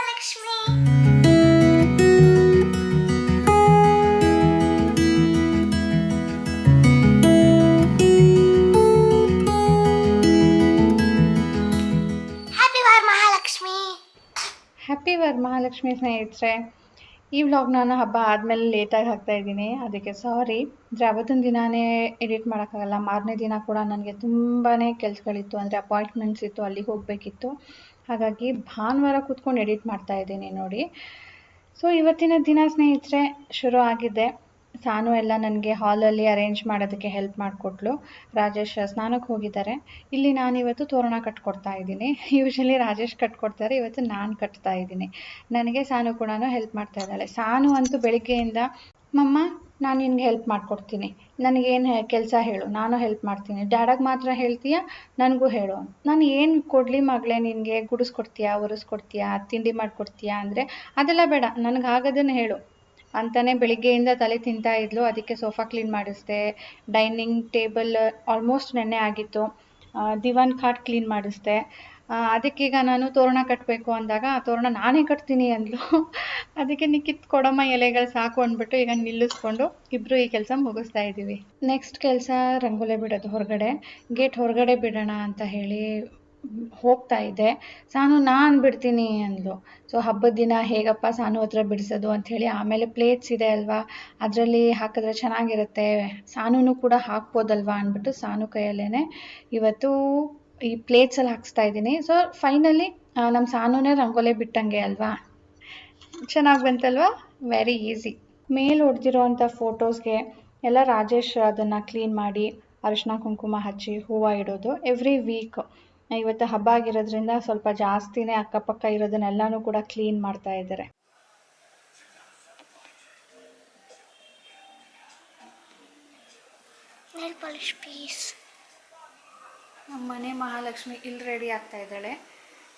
Varamahalakshmi. Happy Varamahalakshmi. Happy Varamahalakshmi ಸ್ನೇಹಿತರೆ. ಈ vlog ನಾನು ಹಬ್ಬ ಆದಮೇಲೆ ಲೇಟಾಗಿ ಹಾಕ್ತಾಯಿದ್ದೀನಿ, ಅದಕ್ಕೆ ಸಾರಿ. ಅಂದರೆ ಅವತ್ತಿನ ದಿನಾನೇ ಎಡಿಟ್ ಮಾಡೋಕ್ಕಾಗಲ್ಲ. ಮಾರನೇ ದಿನ ಕೂಡ ನನಗೆ ತುಂಬಾ ಕೆಲಸಗಳಿತ್ತು, ಅಂದರೆ ಅಪಾಯಿಂಟ್ಮೆಂಟ್ಸ್ ಇತ್ತು, ಅಲ್ಲಿಗೆ ಹೋಗಬೇಕಿತ್ತು. ಹಾಗಾಗಿ ಭಾನುವಾರ ಕೂತ್ಕೊಂಡು ಎಡಿಟ್ ಮಾಡ್ತಾಯಿದ್ದೀನಿ ನೋಡಿ. ಸೊ ಇವತ್ತಿನ ದಿನ ಸ್ನೇಹಿತರೆ ಶುರು ಆಗಿದೆ. ಸಾನು ಎಲ್ಲ ನನಗೆ ಹಾಲಲ್ಲಿ ಅರೇಂಜ್ ಮಾಡೋದಕ್ಕೆ ಹೆಲ್ಪ್ ಮಾಡಿಕೊಟ್ಲು. ರಾಜೇಶ್ ಸ್ನಾನಕ್ಕೆ ಹೋಗಿದ್ದಾರೆ. ಇಲ್ಲಿ ನಾನಿವತ್ತು ತೋರಣ ಕಟ್ಕೊಡ್ತಾ ಇದ್ದೀನಿ. ಯೂಶ್ವಲಿ ರಾಜೇಶ್ ಕಟ್ಕೊಡ್ತಾರೆ, ಇವತ್ತು ನಾನು ಕಟ್ತಾ ಇದ್ದೀನಿ. ನನಗೆ ಸಾನು ಕೂಡ ಹೆಲ್ಪ್ ಮಾಡ್ತಾ ಇದ್ದಾಳೆ. ಸಾನು ಅಂತೂ ಬೆಳಿಗ್ಗೆಯಿಂದ ಮಮ್ಮ ನಾನು ನಿನಗೆ ಹೆಲ್ಪ್ ಮಾಡಿಕೊಡ್ತೀನಿ, ನನಗೇನು ಕೆಲಸ ಹೇಳು, ನಾನು ಹೆಲ್ಪ್ ಮಾಡ್ತೀನಿ, ಡ್ಯಾಡಾಗೆ ಮಾತ್ರ ಹೇಳ್ತೀಯಾ, ನನಗೂ ಹೇಳು. ನಾನು ಏನು ಕೊಡಲಿ ಮಗಳೇ ನಿನಗೆ? ಗುಡಿಸ್ಕೊಡ್ತೀಯಾ, ಒರೆಸ್ಕೊಡ್ತೀಯಾ, ತಿಂಡಿ ಮಾಡಿಕೊಡ್ತೀಯಾ ಅಂದರೆ ಅದೆಲ್ಲ ಬೇಡ, ನನಗಾಗೋದನ್ನು ಹೇಳು ಅಂತಲೇ ಬೆಳಿಗ್ಗೆಯಿಂದ ತಲೆ ತಿಂತಾ ಇದ್ಲು. ಅದಕ್ಕೆ ಸೋಫಾ ಕ್ಲೀನ್ ಮಾಡಿಸ್ದೆ, ಡೈನಿಂಗ್ ಟೇಬಲ್ ಆಲ್ಮೋಸ್ಟ್ ನೆನ್ನೆ ಆಗಿತ್ತು, ದಿವಾನ್ ಖಾಟ್ ಕ್ಲೀನ್ ಮಾಡಿಸ್ದೆ. ಅದಕ್ಕೀಗ ನಾನು ತೋರಣ ಕಟ್ಟಬೇಕು ಅಂದಾಗ ಆ ತೋರಣ ನಾನೇ ಕಟ್ತೀನಿ ಅಂದ್ಲು. ಅದಕ್ಕೆ ನೀ ಕಿತ್ಕೊಡಮ್ಮ ಎಲೆಗಳು ಸಾಕು ಅಂದ್ಬಿಟ್ಟು ಈಗ ನಿಲ್ಲಿಸ್ಕೊಂಡು ಇಬ್ಬರು ಈ ಕೆಲಸ ಮುಗಿಸ್ತಾ ಇದ್ದೀವಿ. ನೆಕ್ಸ್ಟ್ ಕೆಲಸ ರಂಗೋಲಿ ಬಿಡೋದು ಹೊರಗಡೆ. ಗೇಟ್ ಹೊರಗಡೆ ಬಿಡೋಣ ಅಂತ ಹೇಳಿ ಹೋಗ್ತಾ ಇದ್ದೆ. ಸಾನು ನಾನು ಬಿಡ್ತೀನಿ ಅಂದ್ಲು. ಸೊ ಹಬ್ಬದ ದಿನ ಹೇಗಪ್ಪ ಸಾನು ಹತ್ರ ಬಿಡಿಸೋದು ಅಂಥೇಳಿ, ಆಮೇಲೆ ಪ್ಲೇಟ್ಸ್ ಇದೆ ಅಲ್ವಾ, ಅದರಲ್ಲಿ ಹಾಕಿದ್ರೆ ಚೆನ್ನಾಗಿರುತ್ತೆ, ಸಾನೂ ಕೂಡ ಹಾಕ್ಬೋದಲ್ವಾ ಅಂದ್ಬಿಟ್ಟು ಸಾನು ಕೈಯಲ್ಲೇ ಇವತ್ತು ಈ ಪ್ಲೇಟ್ಸಲ್ಲಿ ಹಾಕ್ಸ್ತಾ ಇದ್ದೀನಿ. ಸೊ ಫೈನಲಿ ನಮ್ಮ ಸಾನುನೇ ರಂಗೋಲಿ ಬಿಟ್ಟಂಗೆ ಅಲ್ವಾ, ಚೆನ್ನಾಗಿ ಬಂತಲ್ವಾ, ವೆರಿ ಈಸಿ. ಮೇಲೆ ಹೊಡೆದಿರೋ ಅಂಥ ಫೋಟೋಸ್ಗೆ ಎಲ್ಲ ರಾಜೇಶ್ ಅದನ್ನು ಕ್ಲೀನ್ ಮಾಡಿ ಅರಿಶಿನ ಕುಂಕುಮ ಹಚ್ಚಿ ಹೂವು ಇಡೋದು ಎವ್ರಿ ವೀಕ್. ಇವತ್ತು ಹಬ್ಬ ಆಗಿರೋದ್ರಿಂದ ಸ್ವಲ್ಪ ಜಾಸ್ತಿನೇ ಅಕ್ಕಪಕ್ಕ ಇರೋದನ್ನೆಲ್ಲನೂ ಕೂಡ ಕ್ಲೀನ್ ಮಾಡ್ತಾ ಇದ್ದಾರೆ. ನಮ್ಮ ಮನೆ ಮಹಾಲಕ್ಷ್ಮಿ ಇಲ್ಲಿ ರೆಡಿ ಆಗ್ತಾ ಇದ್ದಾಳೆ.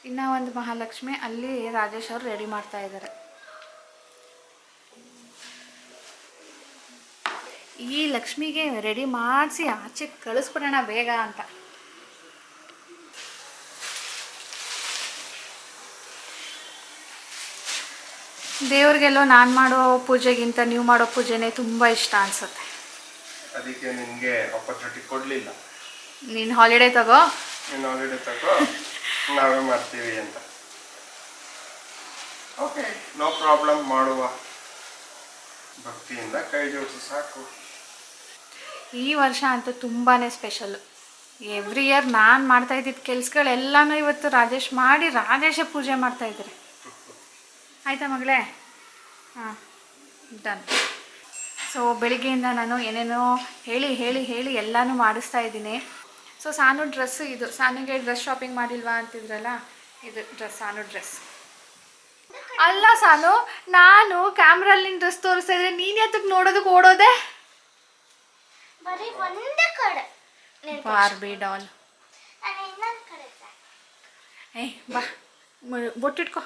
ಇನ್ನೂ ಒಂದು ಮಹಾಲಕ್ಷ್ಮಿ ಅಲ್ಲಿ ರಾಜೇಶ್ ಅವರು ರೆಡಿ ಮಾಡ್ತಾ ಇದ್ದಾರೆ. ಈ ಲಕ್ಷ್ಮಿಗೆ ರೆಡಿ ಮಾಡಿಸಿ ಆಚೆ ಕಳಿಸ್ಬಿಡೋಣ ಬೇಗ ಅಂತ. ದೇವ್ರಿಗೆಲ್ಲೋ ನಾನು ಮಾಡೋ ಪೂಜೆಗಿಂತ ನೀವು ಮಾಡೋ ಪೂಜೆನೇ ತುಂಬ ಇಷ್ಟ ಅನಿಸುತ್ತೆ. ಅದಕ್ಕೆ ನಿನಗೆ ಆಪರ್ಚುನಿಟಿ ಕೊಡಲಿಲ್ಲ. ನೀನು ಹಾಲಿಡೇ ತಗೋ, ನಾವೇ ಮಾಡ್ತೀವಿ ಅಂತ. ಓಕೆ, ನೋ ಪ್ರಾಬ್ಲಮ್, ಮಾಡುವ. ಭಕ್ತಿಯಿಂದ ಕೈ ಜೋಡಿಸಿ ಸಾಕು. ಈ ವರ್ಷ ಅಂತೂ ತುಂಬಾ ಸ್ಪೆಷಲ್ಲು. ಎವ್ರಿ ಇಯರ್ ನಾನು ಮಾಡ್ತಾ ಇದ್ದಿದ್ದ ಕೆಲಸಗಳೆಲ್ಲನೂ ಇವತ್ತು ರಾಜೇಶ್ ಮಾಡಿ ರಾಜೇಶೇ ಪೂಜೆ ಮಾಡ್ತಾಯಿದ್ದಾರೆ. ಆಯಿತಾ ಮಗಳೇ? ಹಾಂ, ಡನ್. ಸೊ ಬೆಳಿಗ್ಗೆಯಿಂದ ನಾನು ಏನೇನೋ ಹೇಳಿ ಹೇಳಿ ಹೇಳಿ ಎಲ್ಲನೂ ಮಾಡಿಸ್ತಾ ಇದ್ದೀನಿ. ಸೊ ಸಾನು ಡ್ರೆಸ್ಸು ಇದು, ಸಾನಿಗೆ ಡ್ರೆಸ್ ಶಾಪಿಂಗ್ ಮಾಡಿಲ್ವಾ ಅಂತಿದ್ರಲ್ಲ, ಇದು ಡ್ರೆಸ್, ಸಾನು ಡ್ರೆಸ್ ಅಲ್ಲ. ಸಾನು, ನಾನು ಕ್ಯಾಮ್ರಲ್ಲಿ ನಿನ್ನ ಡ್ರೆಸ್ ತೋರಿಸ್ತಾ ಇದ್ರೆ ನೀನು ಯಾತಕ್ಕೆ ನೋಡೋದಕ್ಕೆ ಓಡೋದೆ? Barbie doll. ಏಯ್ ಬಾ, ಬೊಟ್ಟಿಟ್ಕೋ.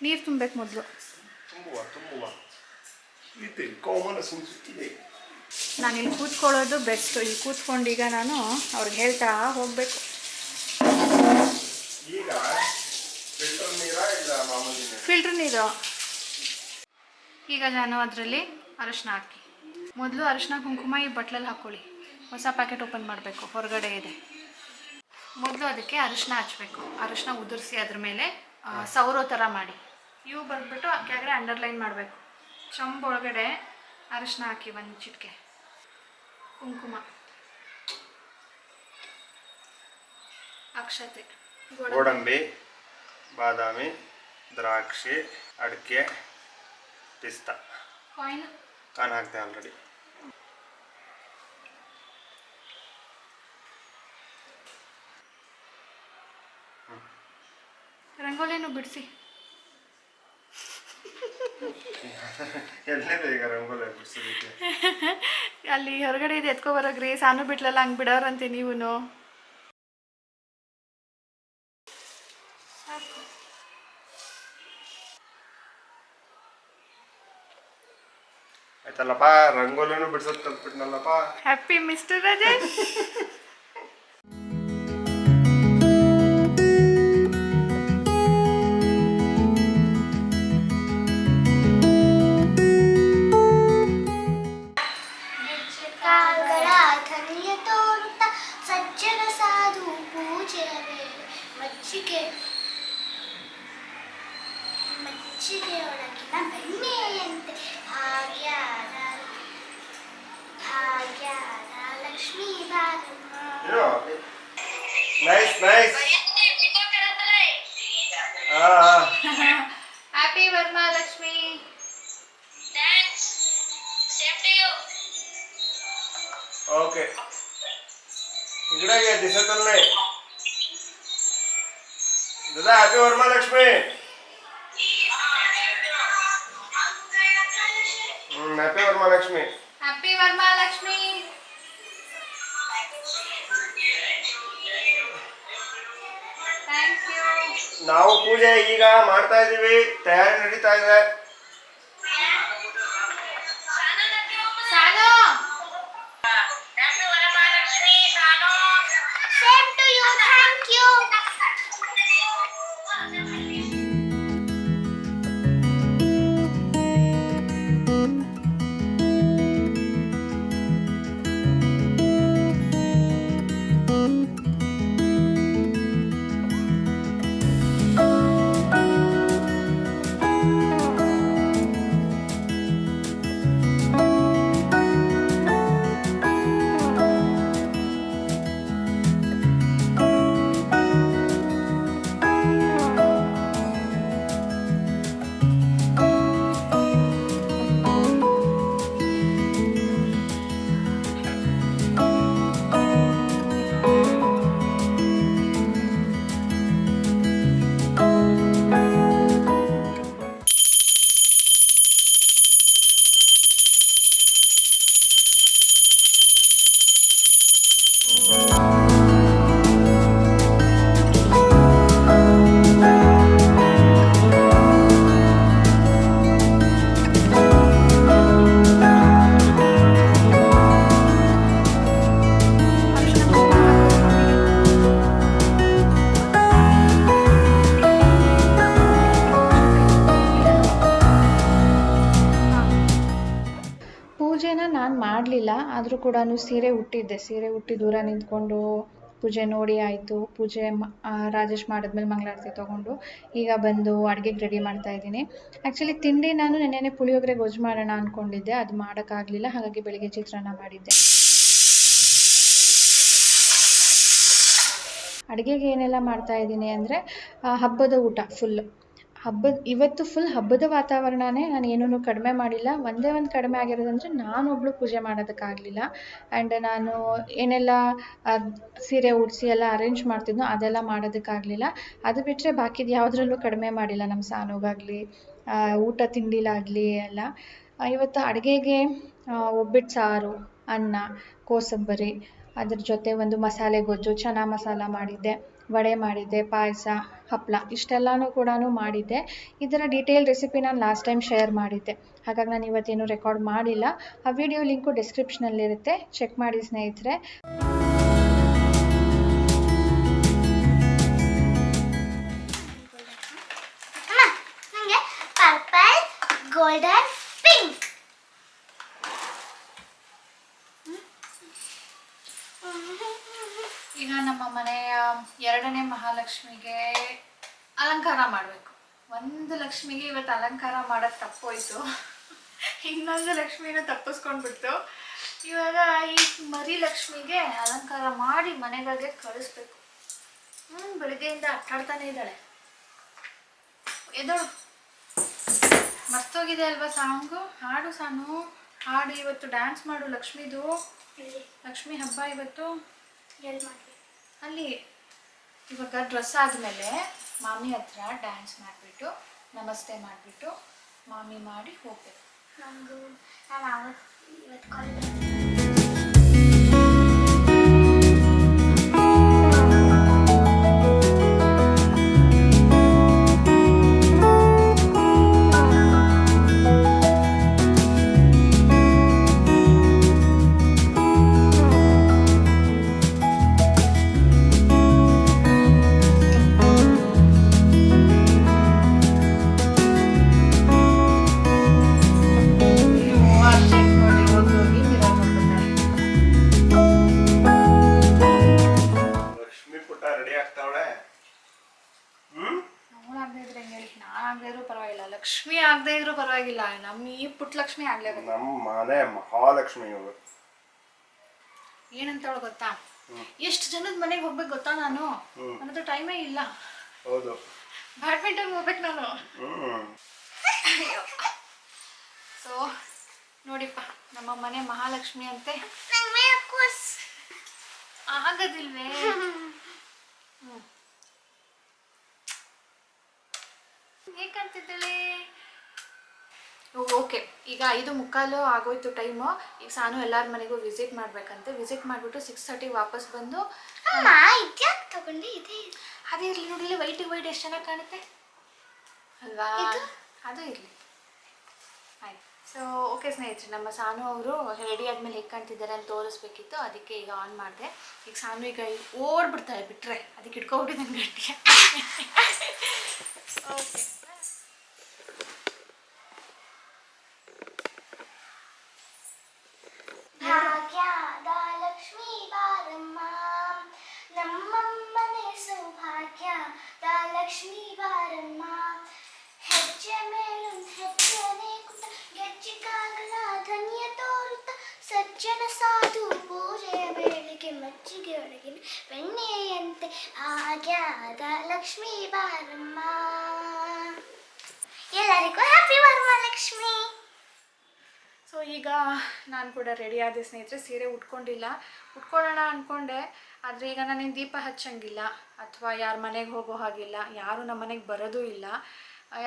ನೀರು ತುಂಬಬೇಕು ಮೊದಲು. ನಾನು ಇಲ್ಲಿ ಕೂತ್ಕೊಳ್ಳೋದು ಬೆಸ್ಟು. ಇಲ್ಲಿ ಕೂತ್ಕೊಂಡು ಈಗ ನಾನು ಅವ್ರಿಗೆ ಹೇಳ್ತಾ ಹೋಗಬೇಕು. ಫಿಲ್ಟರ್ ನೀರು. ಈಗ ನಾನು ಅದರಲ್ಲಿ ಅರಿಶಿನ ಹಾಕಿ, ಮೊದಲು ಅರಿಶಿನ ಕುಂಕುಮ ಈ ಬಟ್ಲಲ್ಲಿ ಹಾಕ್ಕೊಳ್ಳಿ. ಹೊಸ ಪ್ಯಾಕೆಟ್ ಓಪನ್ ಮಾಡಬೇಕು, ಹೊರಗಡೆ ಇದೆ. ಮೊದಲು ಅದಕ್ಕೆ ಅರಿಶಿನ ಹಚ್ಚಬೇಕು. ಅರಿಶಿನ ಉದುರಿಸಿ ಅದ್ರ ಮೇಲೆ ಸೌರೋ ಥರ ಮಾಡಿ ಇವು ಬಂದ್ಬಿಟ್ಟು ಕೆಳಗಡೆ ಅಂಡರ್ಲೈನ್ ಮಾಡಬೇಕು. ಚಂಬೊಳಗಡೆ ಅರಿಶಿನ ಹಾಕಿ ಒಂದು ಚಿಟಿಕೆ, ಕುಂಕುಮ, ಅಕ್ಷತೆ, ಗೋಡಂಬಿ, ಬಾದಾಮಿ, ದ್ರಾಕ್ಷಿ, ಅಡಿಕೆ, ಪಿಸ್ತಾ. ಕಾನ್ ಹಾಕ್ತೆ ಆಲ್ರೆಡಿ. ರಂಗೋಲಿನೂ ಬಿಡಿಸಿ. ಎಲ್ಲಿದೆ ಈಗ ರಂಗೋಲಿ ಬಿಡಿಸೋದಕ್ಕೆ? ಅಲ್ಲಿ ಹೊರಗಡೆ ಇದೆ, ಎತ್ಕೊ ಬರೋಗ್ರಿ. ಸಾನು ಬಿಟ್ಲಲ್ಲ, ಹಂಗೆ ಬಿಡೋರಂತೆ ನೀವು. ಆಯ್ತಲ್ಲಪ್ಪ, ರಂಗೋಲಿನೂ ಬಿಡಿಸೋದು ಕಲ್ತ್ಬಿಟ್ನಲ್ಲಪ್ಪ. Happy mister Rajesh. ಮಜ್ಜಿಗೆ ಒಳಗಿನ ಬೆಣ್ಣೆಯಂತೆ ಭಾಗ್ಯದ ಭಾಗ್ಯದ ಲಕ್ಷ್ಮೀ ಬಾರಮ್ಮ. Nice nice. Happy Varamahalakshmi. Thanks. Same to you. Okay. इकड़े दिसत नाही दादा. Happy Varamahalakshmi. Happy Varamahalakshmi. Happy Varamahalakshmi. Thank you. ನಾವು ಪೂಜೆ ಈಗ ಮಾಡ್ತಾ ಇದೀವಿ, ತಯಾರಿ ನಡೀತಾ ಇದೆ. ಸಾನು. Same to you. Thank you. ಪೂಜೆನ ನಾನು ಮಾಡಲಿಲ್ಲ, ಆದರೂ ಕೂಡ ಸೀರೆ ಉಟ್ಟಿ ದೂರ ನಿಂತ್ಕೊಂಡು ಪೂಜೆ ನೋಡಿ ಆಯಿತು. ಪೂಜೆ ರಾಜೇಶ್ ಮಾಡಿದ್ಮೇಲೆ ಮಂಗಳಾರತಿ ತೊಗೊಂಡು ಈಗ ಬಂದು ಅಡುಗೆಗೆ ರೆಡಿ ಮಾಡ್ತಾ ಇದ್ದೀನಿ. ಆ್ಯಕ್ಚುಲಿ ತಿಂಡಿ ನಾನು ನೆನ್ನೆನೇ ಪುಳಿಯೋಗರೆ ಗೊಜ್ಜು ಮಾಡೋಣ ಅಂದ್ಕೊಂಡಿದ್ದೆ, ಅದು ಮಾಡೋಕ್ಕಾಗಲಿಲ್ಲ. ಹಾಗಾಗಿ ಬೆಳಿಗ್ಗೆ ಚಿತ್ರಾನ್ನ ಮಾಡಿದ್ದೆ. ಅಡುಗೆಗೆ ಏನೆಲ್ಲ ಮಾಡ್ತಾ ಇದ್ದೀನಿ ಅಂದರೆ ಹಬ್ಬದ ಊಟ ಇವತ್ತು ಫುಲ್ ಹಬ್ಬದ ವಾತಾವರಣನೇ. ನಾನು ಏನೂ ಕಡಿಮೆ ಮಾಡಿಲ್ಲ. ಒಂದೇ ಒಂದು ಕಡಿಮೆ ಆಗಿರೋದಂದರೆ ನಾನೊಬ್ಳು ಪೂಜೆ ಮಾಡೋದಕ್ಕಾಗಲಿಲ್ಲ. ಆ್ಯಂಡ್ ನಾನು ಏನೆಲ್ಲ ಸೀರೆ ಉಡಿಸಿ ಎಲ್ಲ ಅರೇಂಜ್ ಮಾಡ್ತಿದ್ನೋ ಅದೆಲ್ಲ ಮಾಡೋದಕ್ಕಾಗಲಿಲ್ಲ. ಅದು ಬಿಟ್ಟರೆ ಬಾಕಿದು ಯಾವುದ್ರಲ್ಲೂ ಕಡಿಮೆ ಮಾಡಿಲ್ಲ. ನಮ್ಮ ಸಾನುಗಾಗಲಿ ಊಟ ತಿಂಡಿಲಾಗಲಿ ಎಲ್ಲ. ಇವತ್ತು ಅಡುಗೆಗೆ ಒಬ್ಬಿಟ್ಟು ಸಾರು, ಅನ್ನ, ಕೋಸಂಬರಿ, ಅದ್ರ ಜೊತೆ ಒಂದು ಮಸಾಲೆ ಗೊಜ್ಜು, ಚನಾ ಮಸಾಲ ಮಾಡಿದ್ದೆ, ವಡೆ ಮಾಡಿದ್ದೆ, ಪಾಯಸ, ಹಪ್ಪಳ ಇಷ್ಟೆಲ್ಲನೂ ಕೂಡ ಮಾಡಿದ್ದೆ. ಇದರ ಡೀಟೇಲ್ ರೆಸಿಪಿ ನಾನು ಲಾಸ್ಟ್ ಟೈಮ್ ಶೇರ್ ಮಾಡಿದ್ದೆ, ಹಾಗಾಗಿ ನಾನು ಇವತ್ತೇನು ರೆಕಾರ್ಡ್ ಮಾಡಿಲ್ಲ. ಆ ವಿಡಿಯೋ ಲಿಂಕು ಡಿಸ್ಕ್ರಿಪ್ಷನಲ್ಲಿರುತ್ತೆ, ಚೆಕ್ ಮಾಡಿ ಸ್ನೇಹಿತರೆ. ನನಗೆ ಪರ್ಪಲ್, ಗೋಲ್ಡನ್, ಪಿಂಕ್. ಈಗ ನಮ್ಮ ಮನೆಯ 2ನೇ ಮಹಾಲಕ್ಷ್ಮಿಗೆ ಅಲಂಕಾರ ಮಾಡಬೇಕು. ಒಂದು ಲಕ್ಷ್ಮಿಗೆ ಇವತ್ತು ಅಲಂಕಾರ ಮಾಡೋದು ತಪ್ಪೋಯ್ತು, ಇನ್ನೊಂದು ಲಕ್ಷ್ಮಿನ ತಪ್ಪಿಸ್ಕೊಂಡ್ಬಿಡ್ತು. ಇವಾಗ ಈ ಮರಿ ಲಕ್ಷ್ಮಿಗೆ ಅಲಂಕಾರ ಮಾಡಿ ಮನೆಗಳಿಗೆ ಕಳಿಸ್ಬೇಕು. ಬೆಳಿಗ್ಗೆಯಿಂದ ಅಟ್ಟಾಡ್ತಾನೆ ಇದ್ದಾಳೆ. ಎದಳು ಮರ್ತೋಗಿದೆ ಅಲ್ವಾ ಸಾಂಗು? ಹಾಡು ಸಾನು, ಹಾಡು. ಇವತ್ತು ಡ್ಯಾನ್ಸ್ ಮಾಡು ಲಕ್ಷ್ಮಿದು. ಲಕ್ಷ್ಮಿ ಹಬ್ಬ ಇವತ್ತು. ಅಲ್ಲಿ ಇವಾಗ ಡ್ರೆಸ್ ಆದಮೇಲೆ ಮಾಮಿ ಹತ್ರ ಡ್ಯಾನ್ಸ್ ಮಾಡಿಬಿಟ್ಟು ನಮಸ್ತೆ ಮಾಡಿಬಿಟ್ಟು ಮಾಮಿ ಮಾಡಿ ಹೋಗ್ಬೇಕು. ನಾನು ಇವತ್ತು ಕಾಲ್ ಅರ್ಜೆಂಟ್ ನೋಡಿ ಹೋಗಿ ಮಿರರ್ ನೋಡ್ಬೇಕು. ಆಗದೆ ಇದ್ರೂ ಪರವಾಗಿಲ್ಲ, ಲಕ್ಷ್ಮಿ ಆಗದೆ ಇದ್ರೂ ಪರವಾಗಿಲ್ಲ, ನಮ್ಮ ಈ ಪುಟ್ಟ ಲಕ್ಷ್ಮಿ ಆಗ್ಲೇಬೇಕು. ನಮ್ಮ ಮನೆ ಮಹಾಲಕ್ಷ್ಮಿ ಇವರು. ಏನಂತ ಹೇಳ ಗೊತ್ತಾ, ಎಷ್ಟು ಜನದ ಮನೆಗೆ ಹೋಗ್ಬೇಕು ಗೊತ್ತಾ ನಾನು, ನನ್ನ ಹತ್ರ ಟೈಮೇ ಇಲ್ಲ. ಹೌದು, ಬ್ಯಾಡ್ಮಿಂಟನ್ ಹೋಗ್ಬೇಕು ನಾನು. ಸೊ ನೋಡಿಪ್ಪ, ನಮ್ಮ ಮನೆ ಮಹಾಲಕ್ಷ್ಮಿ ಅಂತೆ. ಆಗದಿಲ್ವೇ? ಹೇಗಂತಿದ್ದಾಳೆ? ಓಕೆ, ಈಗ 5:45 ಆಗೋಯ್ತು ಟೈಮು. ಈಗ ಸಾನು ಎಲ್ಲರ ಮನೆಗೂ ವಿಸಿಟ್ ಮಾಡ್ಬೇಕಂತೆ. ವಿಸಿಟ್ ಮಾಡಿಬಿಟ್ಟು 6:30 ವಾಪಸ್ ಬಂದು ತಗೊಂಡು ಇದೆ ಅದೇ ಇರಲಿ ನೋಡಿ, ಇಲ್ಲಿ ವೈಟ್ ಎಷ್ಟು ಚೆನ್ನಾಗಿ ಕಾಣುತ್ತೆ ಅಲ್ವಾ? ಅದು ಇರಲಿ, ಆಯ್ತು. ಸೊ ಓಕೆ ಸ್ನೇಹಿತರೆ, ನಮ್ಮ ಸಾನು ಅವರು ರೆಡಿ ಆದಮೇಲೆ ಹೇಗೆ ಕಾಣ್ತಿದ್ದಾರೆ ಅಂತ ತೋರಿಸ್ಬೇಕಿತ್ತು, ಅದಕ್ಕೆ ಈಗ ಆನ್ ಮಾಡಿದೆ. ಈಗ ಸಾನು ಈಗ ಓಡ್ಬಿಡ್ತಾರೆ ಬಿಟ್ಟರೆ, ಅದಕ್ಕೆ ಇಟ್ಕೊಬಿಟ್ಟಿದ್ದಾನೆ ಗಟ್ಟಿಗೆ. ಓಕೆ, ಭಾಗ್ಯದ ಲಕ್ಷ್ಮೀ ಬಾರಮ್ಮ, ನಮ್ಮಮ್ಮನೆ ಸೌಭಾಗ್ಯದ ಲಕ್ಷ್ಮೀ ಬಾರಮ್ಮ, ಹೆಜ್ಜೆ ಮೇಲೊಂದು ಹೆಜ್ಜೆನೆ ಕುಟ್ಟ ಗೆಜ್ಜಿಕಾಗಲ ಧನ್ಯ ತೋರುತ್ತ, ಸಜ್ಜನ ಸಾಧು ಪೂಜೆಯ ವೇಳೆಗೆ ಮಜ್ಜಿಗೆ ಒಳಗಿನ ಬೆಣ್ಣೆಯಂತೆ, ಭಾಗ್ಯದ ಲಕ್ಷ್ಮೀ ಬಾರಮ್ಮ. ಎಲ್ಲರಿಗೂ ಹ್ಯಾಪಿ ವರಮಹಾಲಕ್ಷ್ಮಿ. ಸೊ ಈಗ ನಾನು ಕೂಡ ರೆಡಿ ಆದೆ ಸ್ನೇಹಿತರೆ. ಸೀರೆ ಉಟ್ಕೊಳ್ಳೋಣ ಅಂದ್ಕೊಂಡೆ, ಆದರೆ ಈಗ ನಾನೇನು ದೀಪ ಹಚ್ಚಂಗಿಲ್ಲ ಅಥವಾ ಯಾರ ಮನೆಗೆ ಹೋಗೋ ಹಾಗಿಲ್ಲ, ಯಾರು ನಮ್ಮ ಮನೆಗೆ ಬರೋದೂ ಇಲ್ಲ.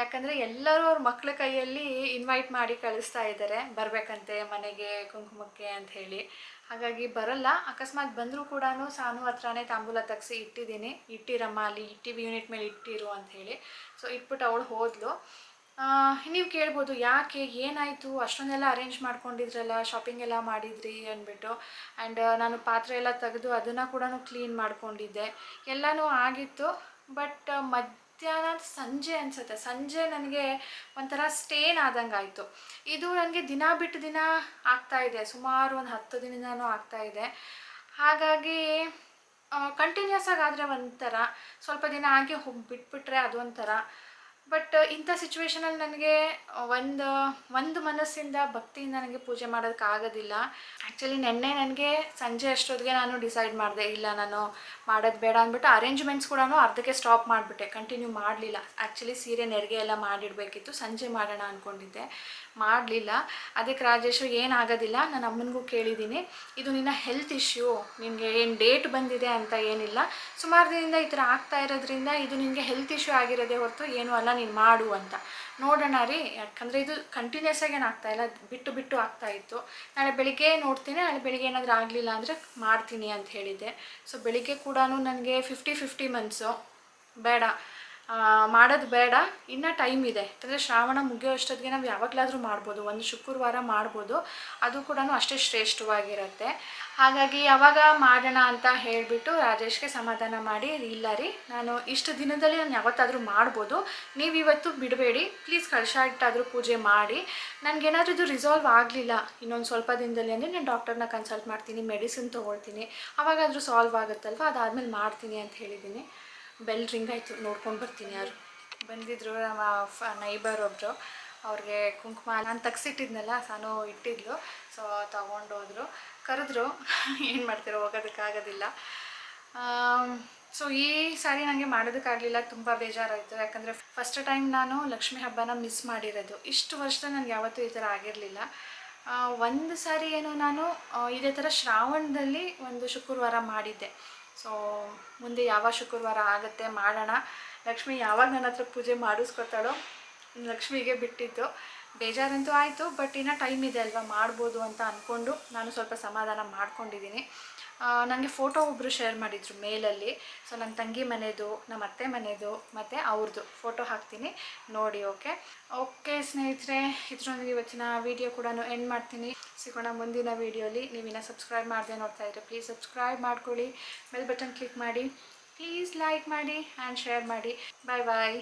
ಯಾಕಂದರೆ ಎಲ್ಲರೂ ಅವ್ರ ಮಕ್ಳ ಕೈಯಲ್ಲಿ ಇನ್ವೈಟ್ ಮಾಡಿ ಕಳಿಸ್ತಾ ಇದ್ದಾರೆ ಬರಬೇಕಂತೆ ಮನೆಗೆ ಕುಂಕುಮಕ್ಕೆ ಅಂತ ಹೇಳಿ. ಹಾಗಾಗಿ ಬರಲ್ಲ. ಅಕಸ್ಮಾತ್ ಬಂದರೂ ಕೂಡ ಸಾನು ಹತ್ರನೇ ತಾಂಬೂಲ ತೆಗ್ಸಿ ಇಟ್ಟಿದ್ದೀನಿ, ಇಟ್ಟಿರಮ್ಮ ಅಲ್ಲಿ ಇಟ್ಟಿವಿ ಯೂನಿಟ್ ಮೇಲೆ ಇಟ್ಟಿರು ಅಂತ ಹೇಳಿ. ಸೊ ಇಟ್ಬಿಟ್ಟು ಅವಳು ಹೋದ್ಲು. ನೀವು ಕೇಳ್ಬೋದು, ಯಾಕೆ ಏನಾಯಿತು, ಅಷ್ಟೊಂದೆಲ್ಲ ಅರೇಂಜ್ ಮಾಡ್ಕೊಂಡಿದ್ರಲ್ಲ, ಶಾಪಿಂಗ್ ಎಲ್ಲ ಮಾಡಿದ್ರಿ ಅಂದ್ಬಿಟ್ಟು. ಆ್ಯಂಡ್ ನಾನು ಪಾತ್ರೆ ಎಲ್ಲ ತೆಗೆದು ಅದನ್ನು ಕೂಡ ಕ್ಲೀನ್ ಮಾಡ್ಕೊಂಡಿದ್ದೆ, ಎಲ್ಲನೂ ಆಗಿತ್ತು. ಬಟ್ ಮಧ್ಯಾಹ್ನ ಸಂಜೆ ಅನಿಸುತ್ತೆ, ಸಂಜೆ ನನಗೆ ಒಂಥರ ಸ್ಟೇನ್ ಆದಂಗೆ ಆಯಿತು. ಇದು ನನಗೆ ದಿನ ಬಿಟ್ಟು ದಿನ ಆಗ್ತಾಯಿದೆ, ಸುಮಾರು ಒಂದು 10 ದಿನದಿಂದನೂ ಆಗ್ತಾಯಿದೆ. ಹಾಗಾಗಿ ಕಂಟಿನ್ಯೂಸ್ ಆಗಾದರೆ ಒಂಥರ, ಸ್ವಲ್ಪ ದಿನ ಆಗಿ ಹೋಗಿ ಬಿಟ್ಬಿಟ್ರೆ ಅದೊಂಥರ. ಬಟ್ ಇಂಥ ಸಿಚುವೇಷನಲ್ಲಿ ನನಗೆ ಒಂದು ಮನಸ್ಸಿಂದ ಭಕ್ತಿಯಿಂದ ನನಗೆ ಪೂಜೆ ಮಾಡೋದಕ್ಕಾಗೋದಿಲ್ಲ. ಆ್ಯಕ್ಚುಲಿ ನೆನ್ನೆ ನನಗೆ ಸಂಜೆ ಅಷ್ಟೊತ್ತಿಗೆ ನಾನು ಡಿಸೈಡ್ ಮಾಡಿದೆ, ಇಲ್ಲ ನಾನು ಮಾಡೋದು ಬೇಡ ಅಂದ್ಬಿಟ್ಟು ಅರೇಂಜ್ಮೆಂಟ್ಸ್ ಕೂಡ ಅರ್ಧಕ್ಕೆ ಸ್ಟಾಪ್ ಮಾಡಿಬಿಟ್ಟೆ, ಕಂಟಿನ್ಯೂ ಮಾಡಲಿಲ್ಲ. ಆ್ಯಕ್ಚುಲಿ ಸೀರೆ ನೆರಿಗೆ ಎಲ್ಲ ಮಾಡಿಡಬೇಕಿತ್ತು, ಸಂಜೆ ಮಾಡೋಣ ಅಂದ್ಕೊಂಡಿದ್ದೆ, ಮಾಡಲಿಲ್ಲ. ಅದಕ್ಕೆ ರಾಜೇಶು ಏನಾಗೋದಿಲ್ಲ, ನಾನು ಅಮ್ಮನಿಗೂ ಕೇಳಿದ್ದೀನಿ, ಇದು ನಿನ್ನ ಹೆಲ್ತ್ ಇಶ್ಯೂ, ನಿನಗೆ ಏನು ಡೇಟ್ ಬಂದಿದೆ ಅಂತ ಏನಿಲ್ಲ, ಸುಮಾರು ದಿನದಿಂದ ಈ ಥರ ಆಗ್ತಾ ಇರೋದ್ರಿಂದ ಇದು ನಿನಗೆ ಹೆಲ್ತ್ ಇಶ್ಯೂ ಆಗಿರೋದೇ ಹೊರತು ಏನೂ ಅಲ್ಲ, ನೀನು ಮಾಡು ಅಂತ. ನೋಡೋಣ ರೀ, ಯಾಕಂದರೆ ಇದು ಕಂಟಿನ್ಯೂಸ್ ಆಗಿ ಏನು ಆಗ್ತಾಯಿಲ್ಲ, ಬಿಟ್ಟು ಬಿಟ್ಟು ಆಗ್ತಾಯಿತ್ತು. ನಾಳೆ ಬೆಳಿಗ್ಗೆ ನೋಡ್ತೀನಿ, ನಾಳೆ ಬೆಳಿಗ್ಗೆ ಏನಾದರೂ ಆಗಲಿಲ್ಲ ಅಂದರೆ ಮಾಡ್ತೀನಿ ಅಂತ ಹೇಳಿದ್ದೆ. ಸೊ ಬೆಳಿಗ್ಗೆ ಕೂಡ ನನಗೆ 50-50 ಮನ್ಸು, ಬೇಡ ಮಾಡೋದು ಬೇಡ, ಇನ್ನೂ ಟೈಮ್ ಇದೆ. ಯಾಕಂದರೆ ಶ್ರಾವಣ ಮುಗಿಯೋ ಅಷ್ಟೊತ್ತಿಗೆ ನಾವು ಯಾವಾಗಲಾದರೂ ಮಾಡ್ಬೋದು, ಒಂದು ಶುಕ್ರವಾರ ಮಾಡ್ಬೋದು, ಅದು ಕೂಡ ಅಷ್ಟೇ ಶ್ರೇಷ್ಠವಾಗಿರುತ್ತೆ. ಹಾಗಾಗಿ ಯಾವಾಗ ಮಾಡೋಣ ಅಂತ ಹೇಳಿಬಿಟ್ಟು ರಾಜೇಶ್ಗೆ ಸಮಾಧಾನ ಮಾಡಿ, ಇಲ್ಲ ರೀ ನಾನು ಇಷ್ಟು ದಿನದಲ್ಲಿ ನಾನು ಯಾವತ್ತಾದರೂ ಮಾಡ್ಬೋದು, ನೀವು ಇವತ್ತು ಬಿಡಬೇಡಿ ಪ್ಲೀಸ್, ಕಳಶ ಇಟ್ಟಾದರೂ ಪೂಜೆ ಮಾಡಿ, ನನಗೇನಾದರೂ ಇದು ರಿಸಾಲ್ವ್ ಆಗಲಿಲ್ಲ ಇನ್ನೊಂದು ಸ್ವಲ್ಪ ದಿನದಲ್ಲಿ ಅಂದರೆ ನಾನು ಡಾಕ್ಟರ್ನ ಕನ್ಸಲ್ಟ್ ಮಾಡ್ತೀನಿ, ಮೆಡಿಸಿನ್ ತೊಗೊಳ್ತೀನಿ, ಆವಾಗಾದರೂ ಸಾಲ್ವ್ ಆಗುತ್ತಲ್ವ, ಅದಾದಮೇಲೆ ಮಾಡ್ತೀನಿ ಅಂತ ಹೇಳಿದ್ದೀನಿ. ಬೆಲ್ ರಿಂಗ್ ಆಯಿತು, ನೋಡ್ಕೊಂಡು ಬರ್ತೀನಿ. ಯಾರು ಬಂದಿದ್ದರು, ನಮ್ಮ ನೈಬರ್ ಒಬ್ಬರು, ಅವ್ರಿಗೆ ಕುಂಕುಮ ನಾನು ತೆಗ್ಸಿಟ್ಟಿದ್ನಲ್ಲ, ಸಾನು ಇಟ್ಟಿದ್ಲು. ಸೊ ತೊಗೊಂಡೋದ್ರು, ಕರೆದ್ರು, ಏನು ಮಾಡ್ತಿರೋ ಹೋಗೋದಕ್ಕಾಗೋದಿಲ್ಲ. ಸೊ ಈ ಸಾರಿ ನನಗೆ ಮಾಡೋದಕ್ಕಾಗಲಿಲ್ಲ, ತುಂಬ ಬೇಜಾರಾಯಿತು. ಯಾಕಂದರೆ ಫಸ್ಟ್ ಟೈಮ್ ನಾನು ಲಕ್ಷ್ಮೀ ಹಬ್ಬನ ಮಿಸ್ ಮಾಡಿರೋದು. ಇಷ್ಟು ವರ್ಷದಲ್ಲಿ ನನಗೆ ಯಾವತ್ತೂ ಈ ಥರ ಆಗಿರಲಿಲ್ಲ. ಒಂದು ಸಾರಿ ಏನೋ ನಾನು ಇದೇ ಥರ ಶ್ರಾವಣದಲ್ಲಿ ಒಂದು ಶುಕ್ರವಾರ ಮಾಡಿದ್ದೆ. ಸೊ ಮುಂದೆ ಯಾವ ಶುಕ್ರವಾರ ಆಗುತ್ತೆ ಮಾಡೋಣ. ಲಕ್ಷ್ಮಿ ಯಾವಾಗ ನನ್ನ ಹತ್ರ ಪೂಜೆ ಮಾಡಿಸ್ಕೊತಾಳೋ, ಲಕ್ಷ್ಮಿಗೆ ಬಿಟ್ಟಿದ್ದು. ಬೇಜಾರಂತೂ ಆಯಿತು, ಬಟ್ ಇನ್ನೂ ಟೈಮ್ ಇದೆ ಅಲ್ವಾ, ಮಾಡ್ಬೋದು ಅಂತ ಅಂದ್ಕೊಂಡು ನಾನು ಸ್ವಲ್ಪ ಸಮಾಧಾನ ಮಾಡ್ಕೊಂಡಿದ್ದೀನಿ. ನನಗೆ ಫೋಟೋ ಒಬ್ಬರು ಶೇರ್ ಮಾಡಿದರು ಮೇಲಲ್ಲಿ. ಸೊ ನನ್ನ ತಂಗಿ ಮನೆಯದು, ನಮ್ಮ ಅತ್ತೆ ಮನೆಯದು ಮತ್ತು ಅವ್ರದ್ದು ಫೋಟೋ ಹಾಕ್ತೀನಿ ನೋಡಿ. ಓಕೆ ಸ್ನೇಹಿತರೆ, ಇದರೊಂದಿಗೆ ಇವತ್ತಿನ ವೀಡಿಯೋ ಕೂಡ ಎಂಡ್ ಮಾಡ್ತೀನಿ. ಸಿಗೋಣ ಮುಂದಿನ ವೀಡಿಯೋಲಿ. ನೀವಿನ್ನ ಸಬ್ಸ್ಕ್ರೈಬ್ ಮಾಡದೆ ನೋಡ್ತಾ ಇದ್ದರೆ ಪ್ಲೀಸ್ ಸಬ್ಸ್ಕ್ರೈಬ್ ಮಾಡ್ಕೊಳ್ಳಿ, ಬೆಲ್ ಬಟನ್ ಕ್ಲಿಕ್ ಮಾಡಿ, ಪ್ಲೀಸ್ ಲೈಕ್ ಮಾಡಿ ಆ್ಯಂಡ್ ಶೇರ್ ಮಾಡಿ. ಬಾಯ್ ಬಾಯ್.